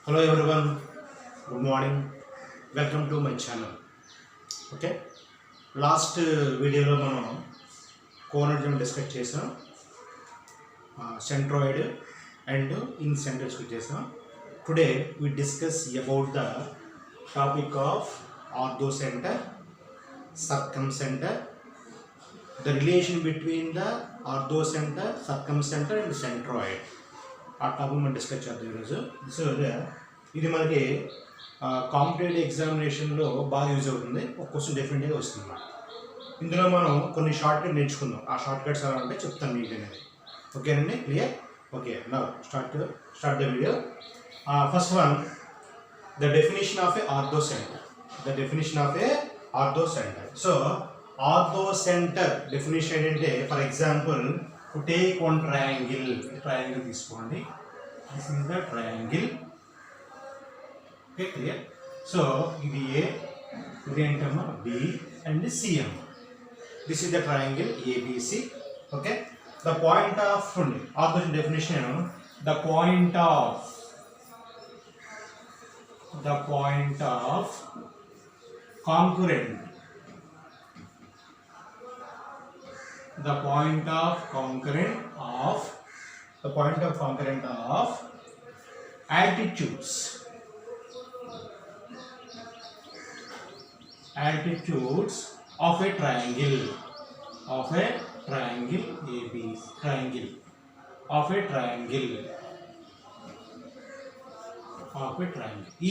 Hello everyone, good morning. Welcome to my channel. Okay, last video లో మనం coordinate discuss చేసాం, centroid and incentre discuss చేసాం. Today we discuss about the topic of orthocenter, circumcenter, the relation between the orthocenter, circumcenter and centroid. ఆ topic మనం discuss చేద్దాం ఈరోజు. So ఇది మనకి కాంపిటేటివ్ ఎగ్జామినేషన్లో బాగా యూజ్ అవుతుంది. ఒక క్వశ్చన్ డెఫినెట్గా వస్తుంది అన్నమాట. ఇందులో మనం కొన్ని షార్ట్ కట్ నేర్చుకుందాం. ఆ షార్ట్ కట్స్ ఎలా అంటే చెప్తాను మీకు అనేది. ఓకేనండి, clear? Okay, now start the video. First one, the definition of a orthocentre. The definition of a orthocentre. So orthocentre definition ఏంటంటే, for example to take one triangle తీసుకోండి. This is the triangle. Okay, clear? So ఇది A, ఇది ఏంటమ్మా B and C అమ్మ. This is the triangle ABC. Okay, the point of ortho definition, the point of concurrent, the point of concurrent of altitudes of a triangle ABC, triangle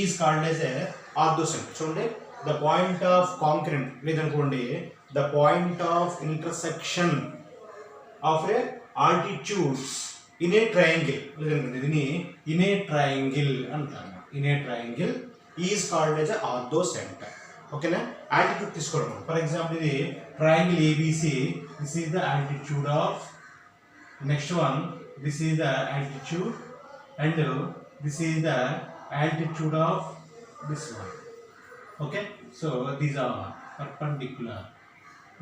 is called as a orthocenter. చూడండి, the point of concurrent లేదనుకోండి, the point of intersection of a altitudes in a triangle, in a triangle అంటాము. in a triangle is called as a orthocenter. ఓకేనా? altitude తీసుకోవడం. For example ఇది triangle ABC, this is the altitude of, next one this is the altitude, and this is the altitude of this one. Okay, so these are perpendicular.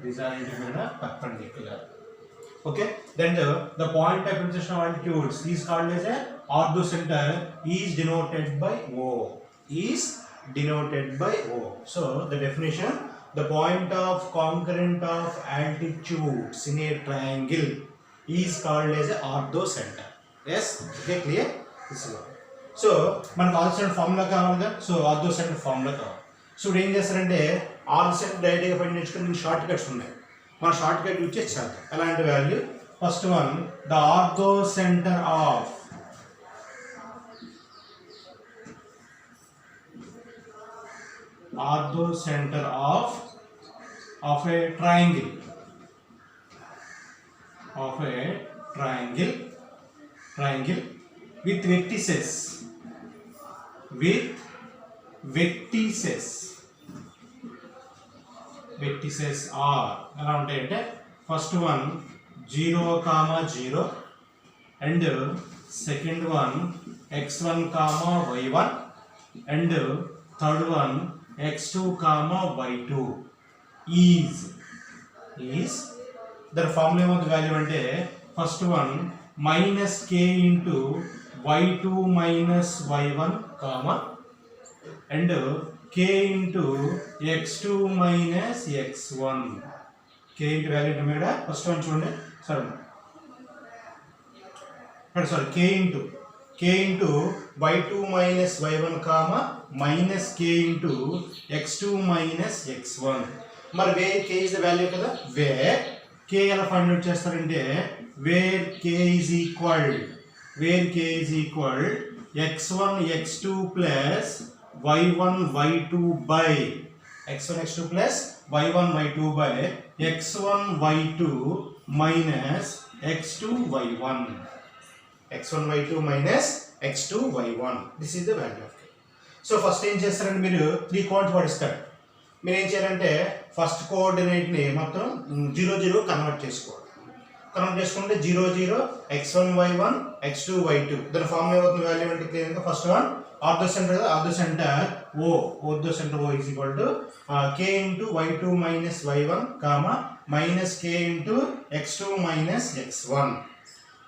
These are perpendicular. Okay, then the point of intersection of altitudes is called as a orthocenter, is denoted by O. So the definition, the point of concurrent of altitudes in a triangle is called as a orthocenter. Yes, okay, clear? This is all. So మనకు ఆర్థోసెంటర్ formula కావాలి కదా. So ఆర్థోసెంటర్ formula కావాలి. So ఇప్పుడు ఏం చేస్తారంటే, ఆర్థోసెంటర్ డైరెక్ట్గా find నేర్చుకుని short cuts ఉన్నాయి. మన షార్ట్ కట్ యూజ్ చేసి చేద్దాం. ఎలాంటి value? First one, the orthocentre of a triangle with vertices are ఎలా ఉంటాయంటే, first one 0, and second one x1, y1, and third one x2, y2 is their formula ఏమవుతుంది value అంటే, first one -k into y2 minus y1, and k into x2 minus x1. k into value into first one చూడండి, sorry k into y2 minus y1, minus k into x2 minus x1. మరి where k is the value కదా, where k ఎలా find out చేస్తారంటే, where k is equal x1 x2 plus y1 y2 by x1 x2 plus y1 y2 by x1 y2 minus x2 y1, x1 y2 minus x2 y1. This is the value of k. So first ఏం చేస్తారంటే, మీరు 3 coordinates పడిస్తారు. మీరు ఏం చేయాలంటే, first కోఆర్డినేట్ని మొత్తం 0 0 convert చేసుకుంటే 0 0 x1 y1 x2 y2. దాని formula ఏమవుతుంది వాల్యూ అంటే, క్లియర్గా first one orthocentre O is equal to k into y2 minus y1, minus k into x2 minus x1,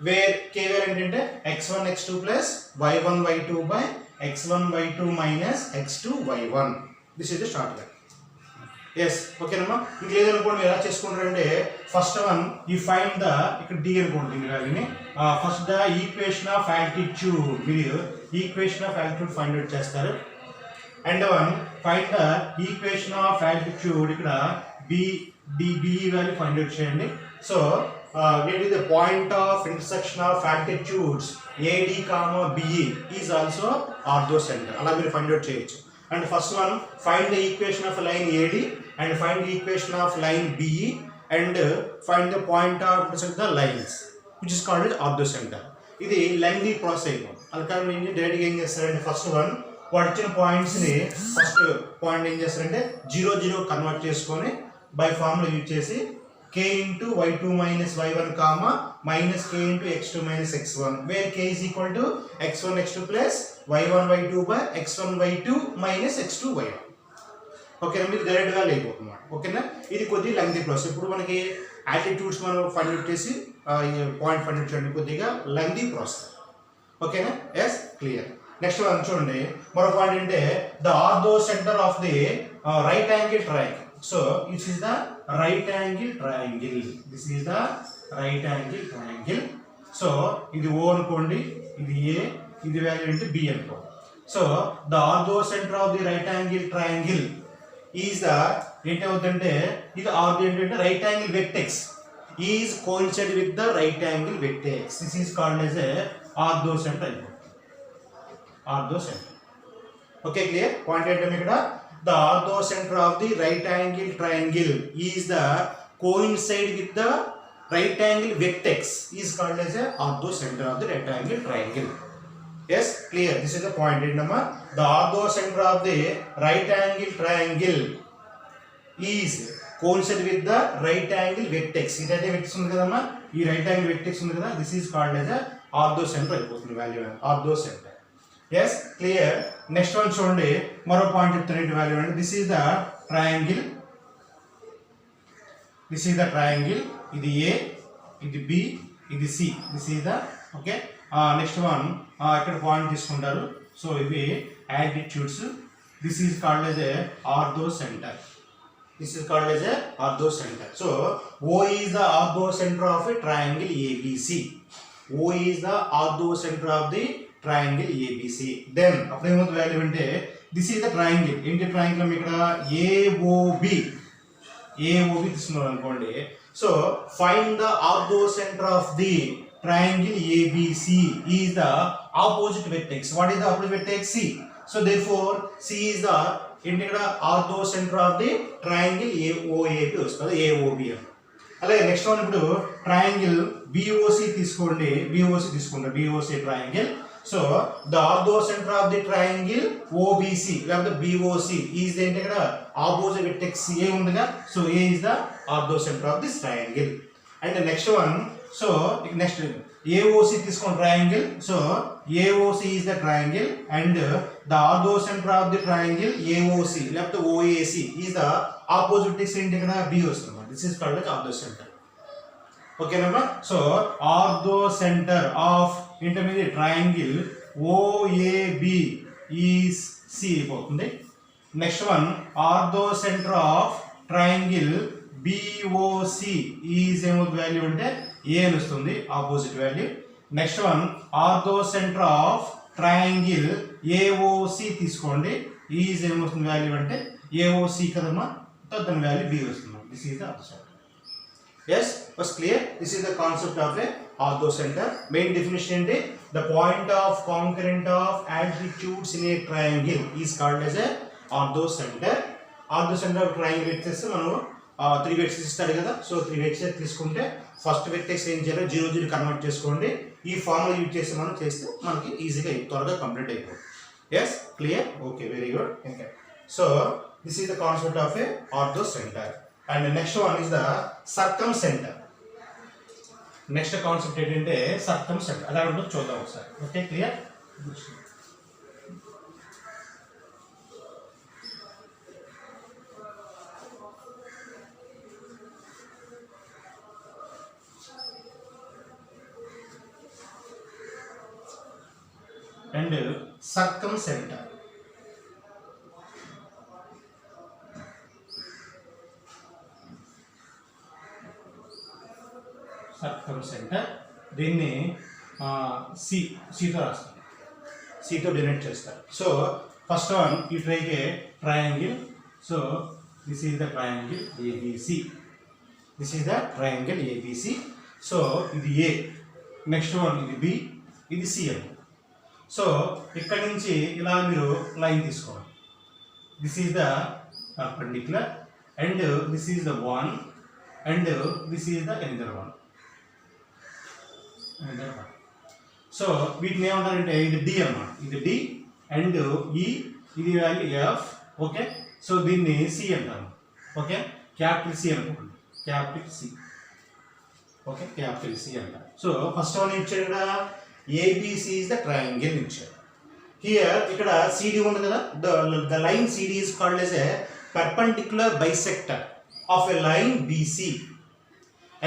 where k value ఏంటంటే x1 x2 plus y1 y2 by x1 y2 minus x2 y1. This is the start line. Yes ఓకేనమ్మా. ఇంక లేదనుకోండి మీరు ఎలా చేసుకుంటారంటే first one ఈ find the ఇక్కడ D అనుకోండి దీని first the equation of altitude మీరు equation of altitude find out చేస్తారు. And one find the equation of altitude ఇక్కడ బి వాల్యూ ఫైండ్ అవుట్ చేయండి. So get the point of intersection of altitudes AD, BE is also orthocenter. అలా మీరు find out చేయొచ్చు. And first one, find the equation of line AD and find the equation of line BE and find the point of intersection of the lines, which is called orthocenter. ఇది lengthy process అయిపోతుంది. అలా కానీ డైరెక్ట్గా ఏం చేస్తారంటే first one వాడు ఇచ్చిన పాయింట్స్ని ఫస్ట్ పాయింట్ ఏం చేస్తారంటే 0 కన్వర్ట్ చేసుకొని బై ఫార్ములా యూజ్ చేసి k into y2 minus y1 comma minus k into x2 minus x1 where k is equal to x1 x2 plus y1 y2 by x1 y2 minus x2 y1. ఓకేనా మీరు డైరెక్ట్గా లేకపోతున్నమాట. ఓకేనా ఇది కొద్దిగా lengthy process. ఇప్పుడు మనకి attitudes మనం find out చేసి పాయింట్ ఫైండ్ అవుట్ చేయడం కొద్దిగా లెంగ్తీ ప్రాసెస్. ఓకేనా ఎస్ క్లియర్. నెక్స్ట్ వన్ చూడండి మరో పాయింట్ అంటే the orthocentre of the right angle triangle. So this is the right angle triangle. This is the right angle triangle. So ఇది O అనుకోండి, ఇది A, ఇది value అంటే B అనుకోండి. So the ortho center of the right angle triangle is the ఏంటవుతుందంటే ఇది ortho ఏంటంటే right angle vertex is coincide with the right angle vertex. This is called as a orthocentre అయిపోతుంది. Orthocentre. Okay clear. Point ఏంటంటే ఇక్కడ the ortho center of the right angle triangle is the coincide with the right angle vertex is called as a ortho center of the right angle triangle. Yes clear. This is the point number. The ortho center of the right angle triangle is coincide with the right angle vertex. ఇదైతే వెక్టెక్స్ ఉంది కదమ్మా, ఈ right angle vertex ఉంది కదా, this is called as a ortho center అయిపోతుంది value ortho center. Yes clear. Next one చూడండి మరో point చెప్తాను వాల్యూ అండి. This is the triangle, this is the triangle. ఇది ఏ, ఇది బి, ఇది C. This is the okay. Next one ఇక్కడ point తీసుకుంటారు. సో ఇవి altitudes. This is called as a orthocentre. This is called as a ortho centre. So O is the orthocentre of a triangle ABC. O is the orthocentre of the triangle ABC. Then అప్పుడు ఏమవుతుంది value అంటే this is the triangle. ఏంటి triangle ఇక్కడ AOB తీసుకున్నారు అనుకోండి. So find the orthocentre of the triangle ABC is the opposite vertex. What is the opposite vertex? C. So therefore C is the ఏంటి ఇక్కడ orthocentre of the triangle AOAB వస్తుంది, AOB అని. అలాగే next one ఇప్పుడు triangle BOC తీసుకోండి, BOC triangle. So the orthocentre of the triangle OBC లేకపోతే BOC is ఏంటి ఇక్కడ ఆపోజిట్ వెక్టెక్స్ A ఉందిగా. So A is the orthocentre of this triangle. And next one so next AOC తీసుకోండి triangle. So AOC is the triangle and the orthocentre of the triangle AOC లేకపోతే OAC is the opposite vertex ఏంటి ఇక్కడ B వస్తుంది. This is called orthocentre. ఓకేనమ్మా. So orthocentre of intermediate triangle OAB is C అయిపోతుంది. Next one ortho centre of triangle BOC is ఏమవుతుంది value అంటే A అని వస్తుంది, opposite value. Next one ortho centre of triangle AOC తీసుకోండి, is ఏమవుతుంది value అంటే AOC కదమ్మా, దాని వాల్యూ B వస్తుంది. This is the ortho centre. Yes, was clear? This is the concept of a ortho center. Main definition is the point of concurrent of altitudes in a triangle is called as a ortho center. Ortho center of triangle వచ్చేసి మనం 3 vectors ఇస్తాడు కదా. So 3 vectors తీసుకుంటే first vectors ఏం చేయాలి 0 convert చేసుకోండి. ఈ formula use చేసి మనం చేస్తే మనకి ఈజీగా త్వరగా కంప్లీట్ అయిపోతుంది. Yes clear. Okay very good. Okay so this is the concept of a orthocentre. And the next one is the circumcenter. Next concept ఏంటంటే circumcenter. అలా ఉందో చూద్దాం ఒకసారి. Okay clear. and circumcenter. Circumcenter దీన్ని సితో రాస్తారు, సితో డినోట్ చేస్తారు. So first one you take a triangle. So this is the triangle ABC. This is the triangle ABC. So ఇది ఏ, నెక్స్ట్ వన్ ఇది బి, ఇది సి అని. సో ఇక్కడ నుంచి ఇలా మీరు లైన్ తీసుకోవాలి. This is the perpendicular and this is the one and this is the another one. So వీటిని ఏమంటారంటే ఇది డి అన్నమాట. ఇది డి అండ్ ఈ, ఇది వాల్యూ ఎఫ్. ఓకే, సో దీన్ని సి అంటాము. ఓకే, క్యాపిటల్ సి అనుకోండి, capital C. Okay, capital C అంటారు. సో ఫస్ట్ వన్ ఇచ్చాడు ఇక్కడ ఏబిసి ఇస్ ద ట్రయాంగిల్ ఇచ్చాడు. హియర్ ఇక్కడ సిడి ఉంది కదా, the line CD is called as a perpendicular bisector of a line BC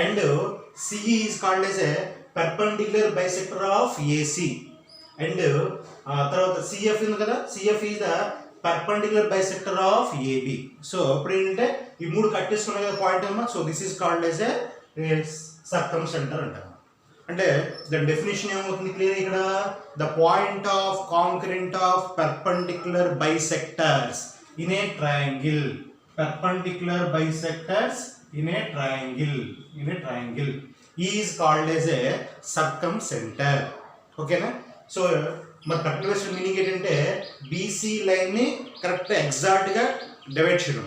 and CE is called as a perpendicular bisector of AC and తర్వాత CF ఉంది కదా, CF is the perpendicular bisector of AB. So ఇప్పుడు ఏంటంటే ఈ మూడు cut చేసుకున్నాం కదా point అమ్మా. So this is called as a circumcentre అంటారు. అంటే దాని డెఫినేషన్ ఏమవుతుంది క్లియర్ ఇక్కడ, the point of concurrent of perpendicular bisectors in a triangle. Perpendicular bisectors in a triangle is called as a circumcenter. ఓకేనా. So మరి particular meaning ఏంటంటే BC లైన్ని correct ఎగ్జాక్ట్గా డివైడ్ చేయడం,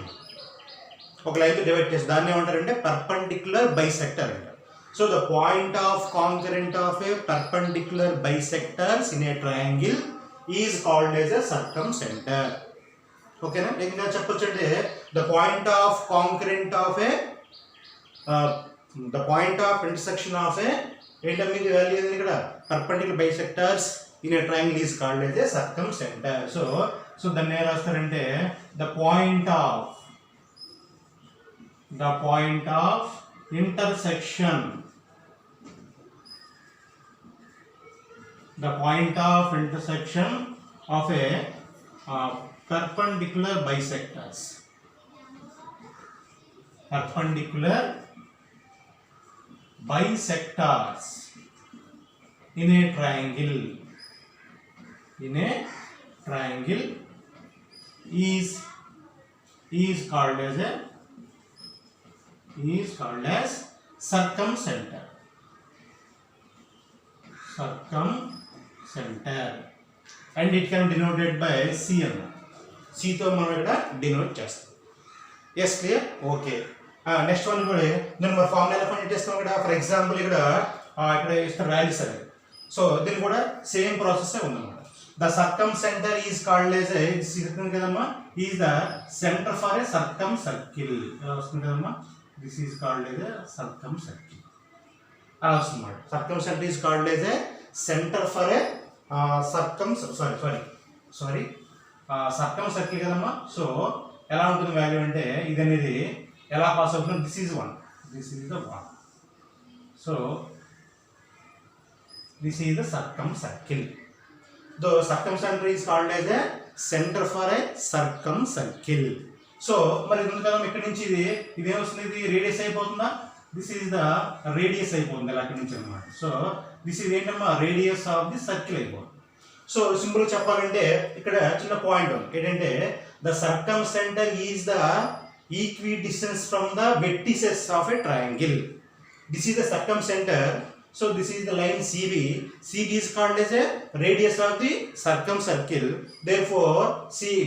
ఒక లైన్తో డివైడ్ చేసి దాన్ని ఏమంటారంటే పర్పెండిక్యులర్ బైసెక్టర్ అంటారు. So the point of concurrent of a perpendicular bisectors in a triangle is called as a circumcentre. ఓకేనా. ఇంకా చెప్పొచ్చు అంటే the point of concurrent of a the point of intersection of a ఏంటమ్మిది value ఏంది ఇక్కడ perpendicular bisectors in a triangle is called as a సర్కంసెంటర్. So దాన్ని ఏం రాస్తారంటే the point of intersection of a perpendicular bisectors in a triangle is called as circumcenter. And it can be denoted by C అన్న. C తో మనం ఇక్కడ denote చేస్తాం. Yes clear. Okay, next one కూడా నేను మరి ఫార్ములా ఎలా ఫైండ్ చేస్తాం ఇక్కడ. ఫర్ ఎగ్జాంపుల్ ఇక్కడ ఇస్తారు వాల్యూస్ అనేది. సో దీన్ని కూడా సేమ్ ప్రాసెస్ ఉందన్నమాట. The circumcentre is called as a కదమ్మా, is the centre for a circumcircle. ఎలా వస్తుంది కదమ్మా, this is called as a circumcircle అలా వస్తుంది అన్నమాట. Circumcentre is called as a centre for a circumcircle కదమ్మా. So ఎలా ఉంటుంది వాల్యూ అంటే ఇది అనేది ఎలా పాస్ అవుతుంది, this is the one. So this is the circumcircle. Though circumcentre is called as a centre for a circumcircle. So మరి ఇది ఉంది కదా ఇక్కడ నుంచి ఇది ఏమొస్తుంది, ఇది రేడియస్ అయిపోతుందా, దిస్ ఈజ్ ద రేడియస్ అయిపోతుంది ఇలా అక్కడి నుంచి అనమాట. సో దిస్ ఈజ్ ఏంటమ్మా రేడియస్ ఆఫ్ ది సర్కిల్ అయిపోతుంది. సో సింపుల్ చెప్పాలంటే ఇక్కడ చిన్న పాయింట్ ఉంది ఏంటంటే the circumcentre is the equidistance from the vertices of a triangle. This is the circumcenter. So this is the line CB. CB is called as a radius of the circumcircle. Therefore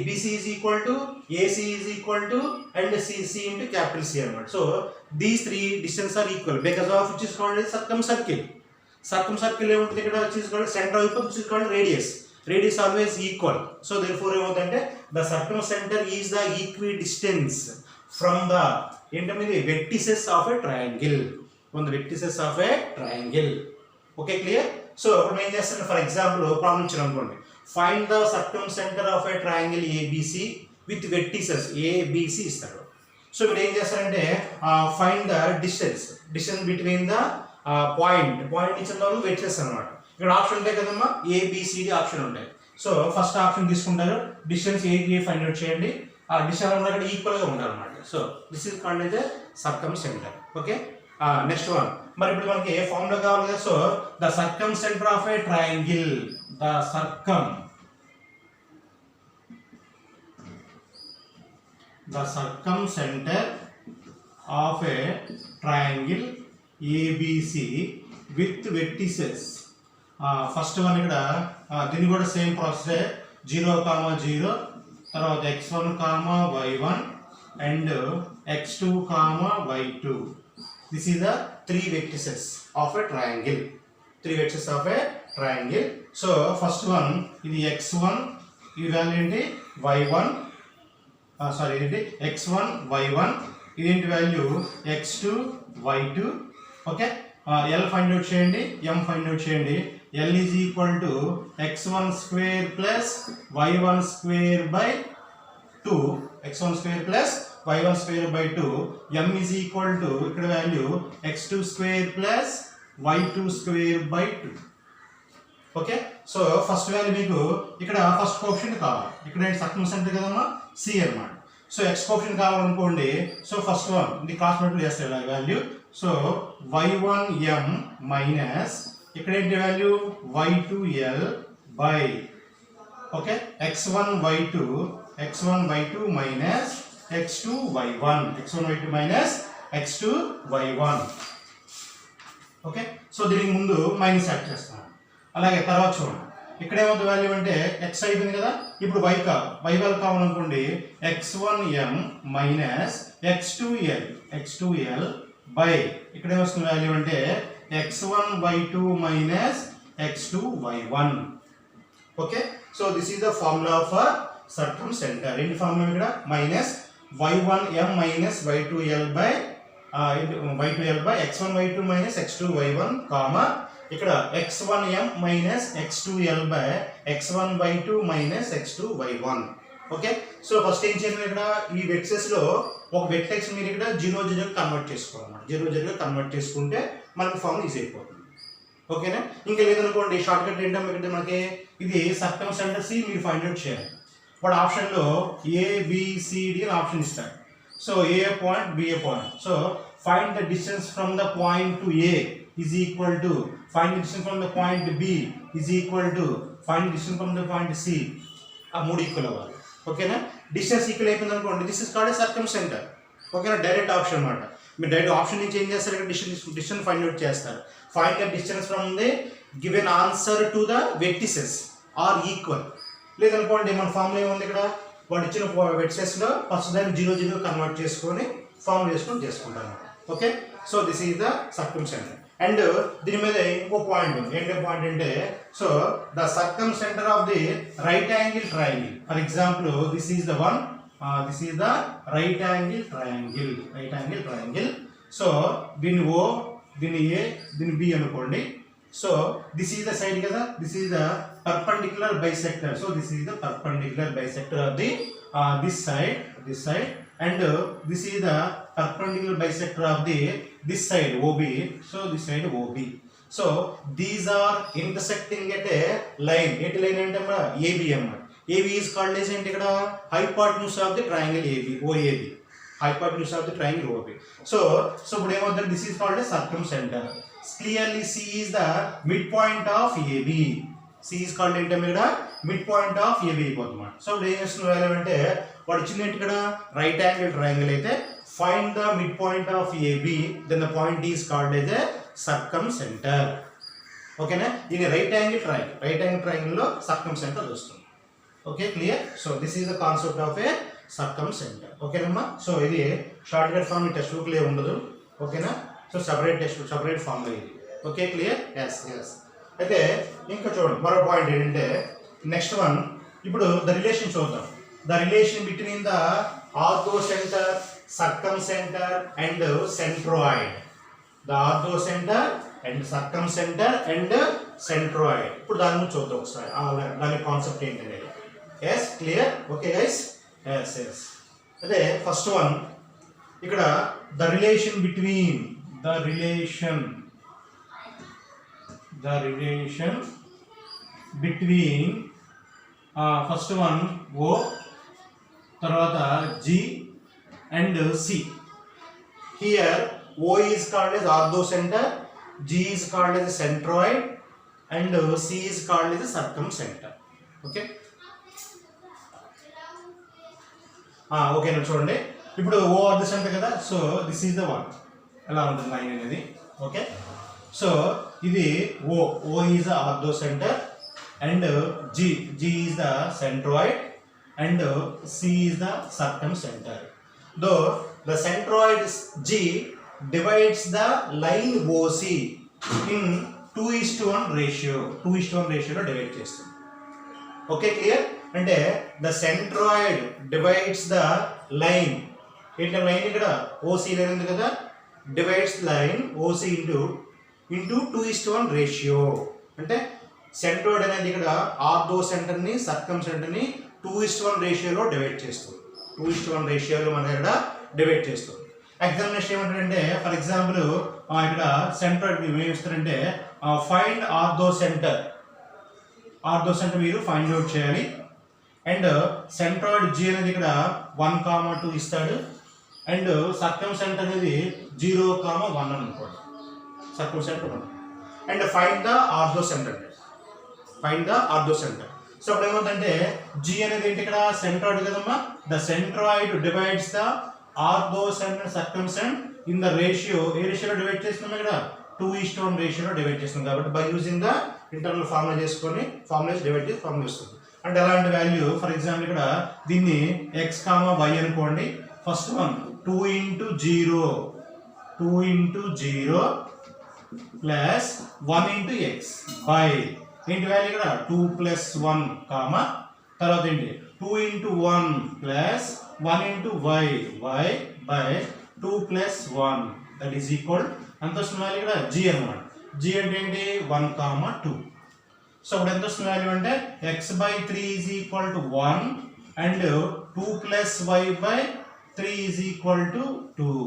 BC is equal to AC is equal to and CC into capital C. So these three distances are equal because of which is called as circumcircle. Circumcircle which is called center of which is called radius. Radius always equal. So therefore the circumcenter is the equidistance from the vertices of a triangle. From the vertices of a triangle. Okay, clear? So for example problem ichcharu, find the circumcenter of a triangle ABC with vertices ABC istaru. So ఇప్పుడు ఏం చేస్తారంటే find the distance between the point ఇచ్చిన vertices అన్నమాట. ఇక్కడ option ఉంటాయి కదమ్మా, ABCD option ఉంటాయి. So first option తీసుకుంటారు, డిస్టెన్స్ ఏ ఫైండ్ అవుట్ చేయండి. ఆ డిస్టెన్స్ ఇక్కడ ఈక్వల్ గా ఉండాలి అన్నమాట. So this is called as circumcentre. Okay, next one. మరి ఇప్పుడు మనకి ఏ ఫార్ములా కావాలి కదా. So the circumcentre of a triangle, the circum center of a triangle ABC with vertices. First one ఇక్కడ దీన్ని కూడా సేమ్ ప్రాసెస్, 0, 0, తర్వాత x1, y1 and x2, y2. This is the 3 vertices of a triangle. 3 vertices of a triangle. So first one ఇది x1, ఈ value ఏంటి y1, sorry ఏంటి x1 y1, ఇదేంటి value x2 y2. Okay, L find out చేయండి, M find out చేయండి. L is equal to x1 square plus y1 square by 2, x1 square plus y1 square by 2. M is equal to ఇక్కడ value x2 square plus y2 square by 2. Okay, so first value మీకు ఇక్కడ first coefficient కావాలి. ఇక్కడ circumcentre కదమ్మా, C అన్నమాట. So x coefficient కావాలనుకోండి, so first one ఇది cross multiply చేస్తే వాల్యూ. సో y1m మైనస్ ఇక్కడ ఏంటి value y2l by, okay, x1 y2 minus x2 y1, x1 y2 minus x2 y1. Okay, so దీనికి ముందు minus add చేస్తాను. అలాగే తర్వాత చూడండి, ఇక్కడ ఏమవుతుంది వాల్యూ అంటే x అయిపోయింది కదా, ఇప్పుడు y వాల్యూ కావాలనుకోండి x1m మైనస్ x2l బై ఇక్కడ ఏమొస్తుంది వాల్యూ అంటే x1 y2 minus x2 y1. Okay, so this is the formula for circumcentre. ఏంటి ఫార్ములా ఇక్కడ minus y1m minus y2l by x1 y2 minus x2 y1 comma ఇక్కడ x1m minus x2l by x1 y2 minus x2 y1. Okay, so first ఏం చేయాలి, ఇక్కడ ఈ వెక్సెస్ లో ఒక వెక్టెక్స్ మీరు ఇక్కడ 0, 0 కన్వర్ట్ చేసుకోవాలన్నమాట. 0, 0 కన్వర్ట్ చేసుకుంటే మనకి ఫార్మ్ ఈజీ అయిపోతుంది. ఓకేనా, ఇంకా లేదనుకోండి షార్ట్ కట్ ఏంటంటే ఇక్కడ మనకి ఇది సర్కమ్ సెంటర్ సి మీరు ఫైండ్ అవుట్ చేయాలి. వాడు ఆప్షన్లో ఏబిసిడి అని ఆప్షన్ ఇస్తాడు. So A point B point. So find the distance from the point to A is equal to find the distance from the point B is equal to find the distance from the point C. ఆ మూడు equal అవ్వాలి. ఓకేనా, distance equal అయిపోయింది అనుకోండి, this is called circumcentre. ఓకేనా, direct option అన్నమాట. మీరు direct option నుంచి ఏం చేస్తారు, ఇక్కడ డిస్టెన్స్ ఫైండ్ అవుట్ చేస్తారు. Find the distance from the given answer to the vertices are equal. లేదనుకోండి మన ఫార్ములా ఏముంది, ఇక్కడ వాడు ఇచ్చిన వెర్టిసెస్ లో ఫస్ట్ దాన్ని 0, 0 కన్వర్ట్ చేసుకొని ఫార్ములా చేసుకుంటాను. Okay, so this is the సర్కమ్ centre. And దీని మీద ఇంకో పాయింట్ ఉంది. ఏంటో పాయింట్ అంటే, so the circumcentre of the right angle triangle. For example this is the one, this is the right angle triangle. So దీన్ని O, దీన్ని A, దీన్ని B అనుకోండి. So this is the side కదా, this is the perpendicular bisector. So this is the perpendicular bisector of the this side and this is the perpendicular bisector of the this side OB. So this side OB. So these are intersecting at a line. At line ante AB amma. AB is called as ఇక్కడ hypotenuse of the triangle AB, OAB. Hypotenuse of the triangle OAB. So ఇప్పుడు ఏమవుతుంది, this is called a circumcenter. Clearly C is the midpoint of AB. C is called ఏంటంటే ఇక్కడ midpoint of AB అయిపోతుంది. సో ఇప్పుడు ఏం చేస్తున్నారు అంటే, వాడు ఇచ్చింది ఏంటి ఇక్కడ రైట్ యాంగిల్ ట్రయాంగిల్ అయితే find the midpoint of AB, then the point is called as a circumcentre. ఓకేనా, ఇది రైట్ యాంగిల్ ట్రయాంగిల్ లో సర్కమ్ సెంటర్ వస్తుంది. Okay, clear. So this is the concept of a circumcentre. ఓకేనమ్మా, so ఇది shortcut form textbook లో ఉండదు. ఓకేనా, so separate form లో ఇది. Okay, clear. ఎస్. అయితే ఇంకా చూడండి మరో పాయింట్ ఏంటంటే, నెక్స్ట్ వన్ ఇప్పుడు ద రిలేషన్ చూద్దాం. The relation between the orthocenter, సర్కమ్ centre and centroid. The orthocenter and సర్కమ్ centre and centroid. ఇప్పుడు దాని గురించి చూద్దాం ఒకసారి, దాని కాన్సెప్ట్ ఏంటనేది. Yes, clear. Okay guys. Yes. అదే ఫస్ట్ వన్ ఇక్కడ the relation the relation between first one O, తర్వాత G and C. Here O is called as orthocenter, G is called as centroid, and C is called as circumcenter. Okay. Okay నేను చూడండి ఇప్పుడు O orthocenter కదా, so this is the one ఎలా ఉంటుంది line అనేది. Okay, so ఇది O, O is the orthocenter and G is the centroid and C is the circumcenter. Though the centroid G divides the line OC in 2:1 ratio. 2:1 ratio లో divide చేస్తుంది. Okay clear? అంటే the centroid divides the line, ఏంటి line ఇక్కడ OC line ఉంది కదా, divides line OC into 2:1 ratio. అంటే centroid అనేది ఇక్కడ ఆర్థో సెంటర్ ని సర్కమ్ సెంటర్ ని 2:1 రేషియోలో డివైడ్ చేస్తుంది. 2:1 రేషియోలో మనం ఇక్కడ డివైడ్ చేస్తుంది. ఎగ్జామినేషన్ ఏమంటారంటే ఫర్ ఎగ్జాంపుల్ ఇక్కడ సెంట్రాయిడ్ ఏమి ఇస్తారంటే ఫైండ్ ఆర్థో సెంటర్ మీరు ఫైండ్ అవుట్ చేయాలి. అండ్ సెంట్రాయిడ్ జీ అనేది ఇక్కడ 1,2 ఇస్తాడు అండ్ సర్కమ్ సెంటర్ అనేది 0,1 అని అనుకోండి. Circumcenter 1 and find the ortho centre. So అప్పుడు ఏమవుతుందంటే జీ అనేది ఏంటి ఇక్కడ సెంట్రాయిడ్ కదమ్మా, the centroid divides the orthocenter circumcenter in the ratio. ఏ రేషియోలో డివైడ్ చేస్తున్నాం ఇక్కడ 2:1 రేషియోలో డివైడ్ చేస్తున్నాం. కాబట్టి by using the internal formula చేసుకొని ఫార్ములా డివైడ్ చేసి ఫార్ములా వస్తుంది. అంటే ఎలాంటి వాల్యూ ఫర్ ఎగ్జాంపుల్ ఇక్కడ దీన్ని x, y అనుకోండి. First one 2 × 0 plus 1 × x by ఏంటి వాల్యూ ఇక్కడ 2 + 1 కామా తర్వాత ఏంటి 2 × 1 plus 1 × y by 2 + 1 that is equal ఎంత వస్తుంది వాల్యూ ఇక్కడ g అన్నమాట. g అంటే ఏంటి 1,2. సో ఇప్పుడు ఎంత వస్తుంది వాల్యూ అంటే x/3 = 1 and 2 + y by 3 = 2.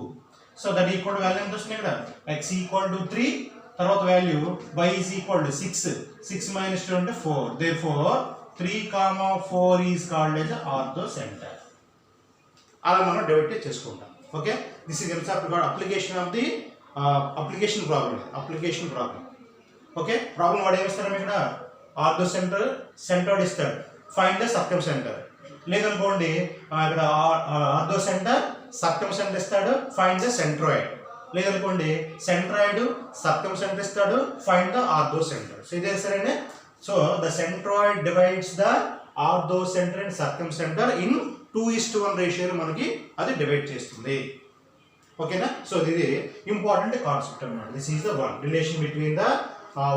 So that equal value ఎంత వస్తుంది ఇక్కడ x = 3 తర్వాత వాల్యూ y = 6. 6 - 2 అంటే 4. Therefore 3,4 is called as orthocenter. అలా మనం డివైడ్ చేసుకుంటాం. Okay, this is application of the application problem. Okay, problem వాడు ఏమి ఇస్తాడు ఇక్కడ ఆర్థోసెంటర్ సెంట్రాయిడ్ ఇస్తాడు, ఫైండ్ ద సర్కమ్సెంటర్. లేదనుకోండి ఇక్కడ ఆర్థోసెంటర్ సర్కమ్సెంటర్ ఇస్తాడు, ఫైండ్ ద సెంట్రాయిడ్. లేదనుకోండి సెంట్రాయిడ్ సర్కమ్సెంటర్ ఇస్తాడు, ఫైండ్ ద ఆర్థోసెంటర్. సో ఇదే సరేనే. So the centroid divides the orthocenter and circumcenter in 2:1 రేషియోలో మనకి అది డివైడ్ చేస్తుంది. ఓకేనా? సో ఇది ఇంపార్టెంట్ కాన్సెప్ట్ అన్నమాట. This is the one relation between the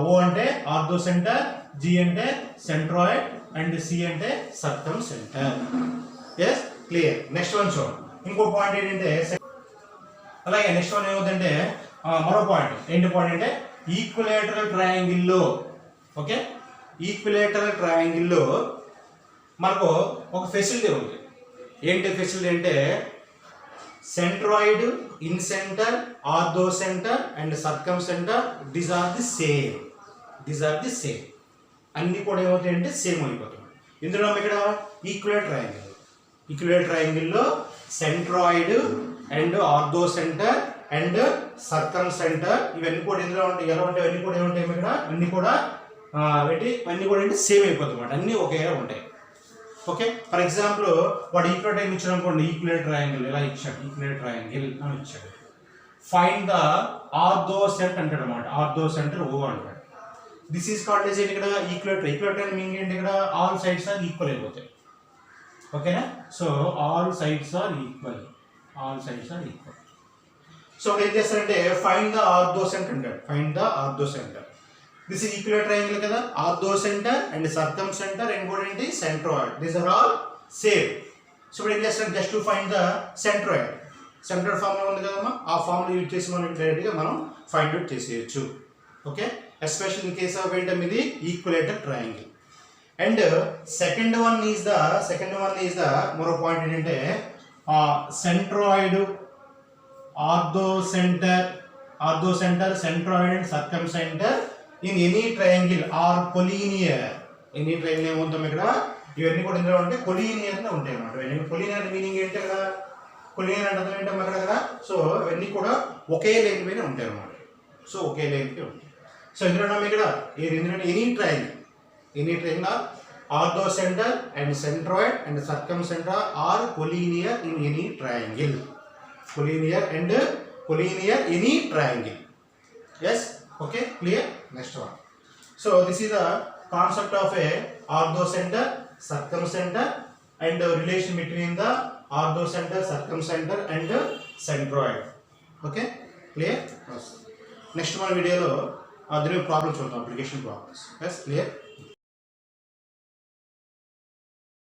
ఓ అంటే ఆర్థోసెంటర్, జి అంటే సెంట్రాయిడ్ అండ్ సి అంటే circumcenter. Yes clear? Next one చూడండి. ఇంకో పాయింట్ ఏంటంటే అలాగే నెక్స్ట్ వన్ ఏమవుతుందంటే మరో పాయింట్ ఏంటి పాయింట్ అంటే ఈక్విలేటరల్ ట్రయాంగిల్లో. ఓకే, ఈక్విలేటరల్ ట్రయాంగిల్లో మనకు ఒక ఫెసిలిటీ ఉంది. ఏంటి ఫెసిలిటీ అంటే centroid, incenter, orthocenter and circumcenter these are the same. అన్ని కూడా ఏమవుతాయంటే సేమ్ అయిపోతాయి. ఇందులో ఇక్కడ ఈక్విలేటరల్ ట్రయాంగిల్లో centroid and orthocenter and circumcenter ఇవన్నీ కూడా ఇందులో ఉంటాయి. ఎలా ఉంటాయి? అన్నీ కూడా ఏముంటాయి ఇక్కడ? అన్నీ కూడా అంటే సేమ్ అయిపోతాయి, అన్నీ ఒకేలా ఉంటాయి. ఓకే, ఫర్ ఎగ్జాంపుల్ వాడు ఈక్విలేటర్ ఇచ్చాడు అనుకోండి, ఈక్విలేటర్ ట్రయాంగిల్ ఇలా ఇచ్చాడు, ఈక్విలేటర్ ట్రయాంగిల్ అని ఇచ్చాడు. ఫైండ్ ద ఆర్థోసెంటర్ అంటాడు అనమాట. ఆర్థోసెంటర్ ఓ అంటాడు. దిస్ ఈస్ కాల్డ్ as ఇక్కడ ఈక్విలేటర్ మీనింగ్ ఏంటి? ఇక్కడ ఆల్ సైడ్స్ ఆర్ ఈక్వల్ అయిపోతాయి. ఓకేనా? So all sides are equal. So ఏం చేస్తారంటే ఫైండ్ ద ఆర్థోసెంటర్ అంటాడు. Find the orthocenter. This is equilateral triangle కదా, ఆర్థోసెంటర్ అండ్ సర్కమ్సెంటర్ అండ్ కూడా ఏంటి centroid. These are all same. So ఇప్పుడు ఏం చేస్తాం? Just to find the centroid. Centroid formula ఉంది కదమ్మా, ఆ ఫార్ములా యూజ్ చేసి మనం డైరెక్ట్గా మనం ఫైండ్ అవుట్ చేసేయచ్చు. Okay, special in case of ఏంటంటే ఇది equilateral triangle. And second one is the మరో పాయింట్ ఏంటంటే centroid, orthocenter, centroid and circumcenter in any triangle are collinear. Any triangle ఏమవుతాం ఇక్కడ, ఇవన్నీ కూడా ఇందులో ఉంటే కొలీనియర్ ఉంటాయి అన్నమాట. కొలీనియర్ మీనింగ్ ఏంటి అక్కడ, కొలీనియర్ అంటే అర్థం ఏంటమ్మా అక్కడ కదా. సో ఇవన్నీ కూడా ఒకే లైన్ పైన ఉంటాయి అన్నమాట. సో ఒకే లైన్కి ఉంటాయి. సో ఇందులో ఉన్నాం ఇక్కడ any triangle orthocenter and centroid and circumcenter are collinear in any triangle. Collinear any triangle. Yes, okay, clear. Next one. So this is the concept of a orthocenter, circumcenter, and the relation between the orthocenter, circumcenter, and the centroid. Okay, clear. Yes. Next one video lo adinu problems చూద్దాం, application problems. Yes, clear.